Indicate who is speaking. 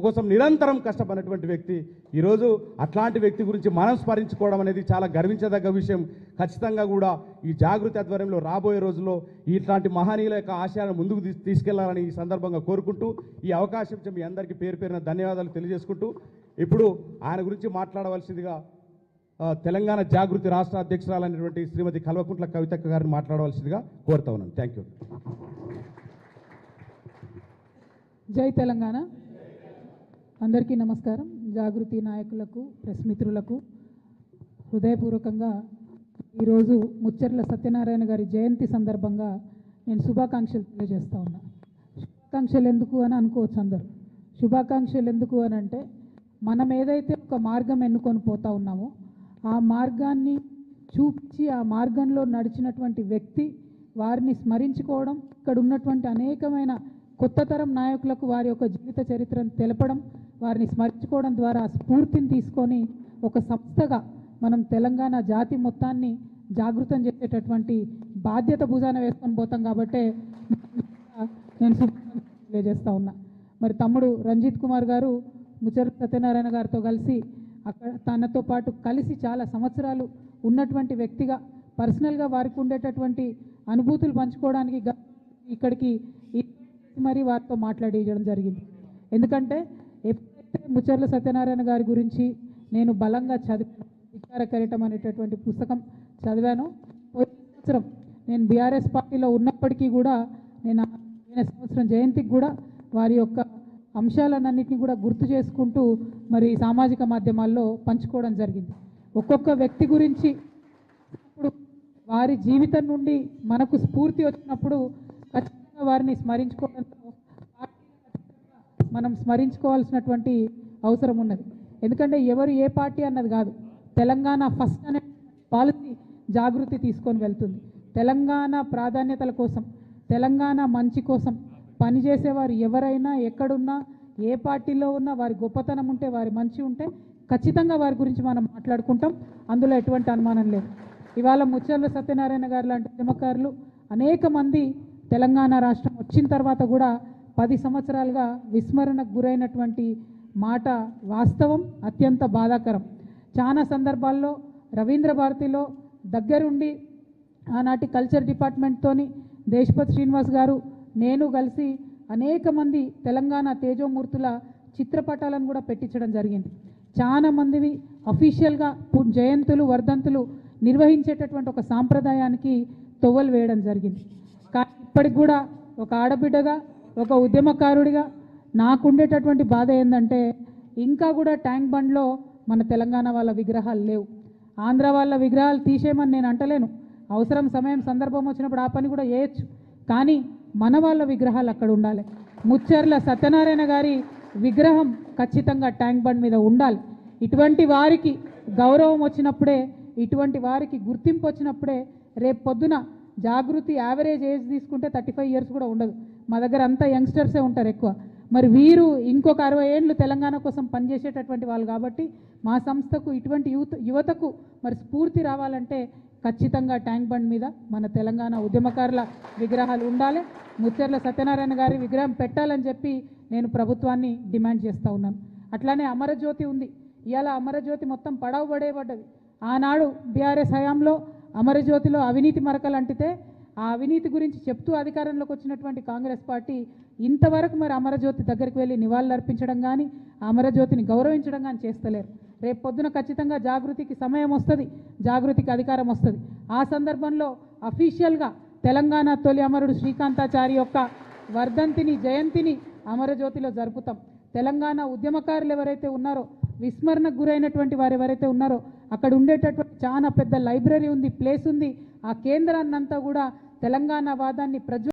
Speaker 1: కోసం నిరంతరం కష్టపడినటువంటి వ్యక్తి. ఈరోజు అట్లాంటి వ్యక్తి గురించి మనం స్మరించుకోవడం అనేది చాలా గర్వించదగ్గ విషయం. ఖచ్చితంగా కూడా ఈ జాగృతి ఆధ్వర్యంలో రాబోయే రోజుల్లో ఇట్లాంటి మహనీయుల యొక్క ఆశయాలను ముందుకు తీసుకెళ్లాలని ఈ సందర్భంగా కోరుకుంటూ ఈ అవకాశం ఇచ్చి మీ అందరికీ పేరు పేరున ధన్యవాదాలు తెలియజేసుకుంటూ ఇప్పుడు ఆయన గురించి మాట్లాడవలసిందిగా తెలంగాణ జాగృతి రాష్ట్ర అధ్యక్షురాలైనటువంటి శ్రీమతి కల్వకుంట్ల కవితక్క గారిని మాట్లాడవలసిందిగా కోరుతా ఉన్నాను. Thank you.
Speaker 2: జై తెలంగాణ. అందరికీ నమస్కారం. జాగృతి నాయకులకు, ప్రెస్ మిత్రులకు హృదయపూర్వకంగా ఈరోజు ముచ్చర్ల సత్యనారాయణ గారి జయంతి సందర్భంగా నేను శుభాకాంక్షలు తెలియజేస్తా ఉన్నా. శుభాకాంక్షలు ఎందుకు అని అనుకోవచ్చు అందరూ. శుభాకాంక్షలు ఎందుకు అని అంటే మనం ఏదైతే ఒక మార్గం ఎన్నుకొని పోతా ఉన్నామో ఆ మార్గాన్ని చూపించి ఆ మార్గంలో నడిచినటువంటి వ్యక్తి వారిని స్మరించుకోవడం, ఇక్కడ ఉన్నటువంటి అనేకమైన కొత్త తరం నాయకులకు వారి యొక్క జీవిత చరిత్రను తెలపడం, వారిని స్మరించుకోవడం ద్వారా స్ఫూర్తిని తీసుకొని ఒక సంస్థగా మనం తెలంగాణ జాతి మొత్తాన్ని జాగృతం చేసేటటువంటి బాధ్యత భుజాన వేసుకొని పోతాం. కాబట్టే నేను తెలియజేస్తా ఉన్నా. మరి తమ్ముడు రంజిత్ కుమార్ గారు ముచ్చర్ల సత్యనారాయణ గారితో కలిసి అక్కడ తనతో పాటు కలిసి చాలా సంవత్సరాలు ఉన్నటువంటి వ్యక్తిగా పర్సనల్గా వారికి ఉండేటటువంటి అనుభూతులు పంచుకోవడానికి ఇక్కడికి మరి వారితో మాట్లాడేయడం జరిగింది. ఎందుకంటే ఎప్పుడైతే ముచ్చర్ల సత్యనారాయణ గారి గురించి నేను బలంగా చదివాను, విచార కిరీటం అనేటటువంటి పుస్తకం చదివాను. సంవత్సరం నేను బీఆర్ఎస్ పార్టీలో ఉన్నప్పటికీ కూడా నేను సంవత్సరం జయంతికి కూడా వారి యొక్క అంశాలన్నింటినీ కూడా గుర్తు చేసుకుంటూ మరి సామాజిక మాధ్యమాల్లో పంచుకోవడం జరిగింది. ఒక్కొక్క వ్యక్తి గురించి ఇప్పుడు వారి జీవితం నుండి మనకు స్ఫూర్తి వచ్చినప్పుడు ఖచ్చితంగా వారిని స్మరించుకోవడంతో మనం స్మరించుకోవాల్సినటువంటి అవసరం ఉన్నది. ఎందుకంటే ఎవరు ఏ పార్టీ అన్నది కాదు, తెలంగాణ ఫస్ట్ అనే పాలసీ జాగృతి తీసుకొని వెళ్తుంది. తెలంగాణ ప్రాధాన్యతల కోసం, తెలంగాణ మంచి కోసం పనిచేసేవారు ఎవరైనా ఎక్కడున్నా ఏ పార్టీలో ఉన్నా వారి గొప్పతనం ఉంటే, వారి మంచి ఉంటే ఖచ్చితంగా వారి గురించి మనం మాట్లాడుకుంటాం. అందులో ఎటువంటి అనుమానం లేదు. ఇవాళ ముచ్చర్ల సత్యనారాయణ గారు లాంటి ఉద్యమకారులు అనేక మంది తెలంగాణ రాష్ట్రం వచ్చిన తర్వాత కూడా 10 సంవత్సరాలుగా విస్మరణకు గురైనటువంటి మాట వాస్తవం, అత్యంత బాధాకరం. చాలా సందర్భాల్లో రవీంద్ర భారతిలో దగ్గరుండి ఆనాటి కల్చర్ డిపార్ట్మెంట్తోని దేశపతి శ్రీనివాస్ గారు నేను కలిసి అనేక మంది తెలంగాణ తేజోమూర్తుల చిత్రపటాలను కూడా పెట్టించడం జరిగింది. చాలా మందివి అఫీషియల్గా జయంతులు, వర్ధంతులు నిర్వహించేటటువంటి ఒక సాంప్రదాయానికి తొవ్వలు వేయడం జరిగింది. కానీ ఇప్పటికి కూడా ఒక ఆడబిడ్డగా, ఒక ఉద్యమకారుడిగా నాకుండేటటువంటి బాధ ఏంటంటే ఇంకా కూడా ట్యాంక్ బండ్లో మన తెలంగాణ వాళ్ళ విగ్రహాలు లేవు. ఆంధ్ర వాళ్ళ విగ్రహాలు తీసేయమని నేను అంటలేను, అవసరం సమయం సందర్భం వచ్చినప్పుడు ఆ పని కూడా చేయొచ్చు. కానీ మన వాళ్ళ విగ్రహాలు అక్కడ ఉండాలి. ముచ్చర్ల సత్యనారాయణ గారి విగ్రహం ఖచ్చితంగా ట్యాంక్ బండ్ మీద ఉండాలి. ఇటువంటి వారికి గౌరవం వచ్చినప్పుడే, ఇటువంటి వారికి గుర్తింపు వచ్చినప్పుడే రేపు పొద్దున జాగృతి యావరేజ్ ఏజ్ తీసుకుంటే 35 ఇయర్స్ కూడా ఉండదు. మా దగ్గర అంతా యంగ్స్టర్సే ఉంటారు ఎక్కువ. మరి వీరు ఇంకొక 60 ఏళ్ళు తెలంగాణ కోసం పనిచేసేటటువంటి వాళ్ళు. కాబట్టి మా సంస్థకు ఇటువంటి యువతకు మరి స్ఫూర్తి రావాలంటే ఖచ్చితంగా ట్యాంక్ బండ్ మీద మన తెలంగాణ ఉద్యమకారుల విగ్రహాలు ఉండాలి. ముచ్చర్ల సత్యనారాయణ గారి విగ్రహం పెట్టాలని చెప్పి నేను ప్రభుత్వాన్ని డిమాండ్ చేస్తూ ఉన్నాను. అట్లానే అమరజ్యోతి ఉంది. ఇవాళ అమరజ్యోతి మొత్తం పడవబడేబడ్డది. ఆనాడు బీఆర్ఎస్ హయాంలో అమరజ్యోతిలో అవినీతి మరకలు అంటితే ఆ అవినీతి గురించి చెప్తూ అధికారంలోకి వచ్చినటువంటి కాంగ్రెస్ పార్టీ ఇంతవరకు మరి అమరజ్యోతి దగ్గరికి వెళ్ళి నివాళులు అర్పించడం కానీ, అమరజ్యోతిని గౌరవించడం కానీ చేస్తలేరు. రేపు పొద్దున ఖచ్చితంగా జాగృతికి సమయం వస్తుంది, జాగృతికి అధికారం వస్తుంది. ఆ సందర్భంలో అఫీషియల్గా తెలంగాణ తొలి అమరుడు శ్రీకాంతాచారి యొక్క వర్ధంతిని, జయంతిని అమరజ్యోతిలో జరుపుతాం. తెలంగాణ ఉద్యమకారులు ఎవరైతే ఉన్నారో, విస్మరణకు గురైనటువంటి వారు ఎవరైతే ఉన్నారో అక్కడ ఉండేటటువంటి చాలా పెద్ద లైబ్రరీ ఉంది, ప్లేస్ ఉంది. ఆ కేంద్రాన్నంతా కూడా తెలంగాణ వాదాన్ని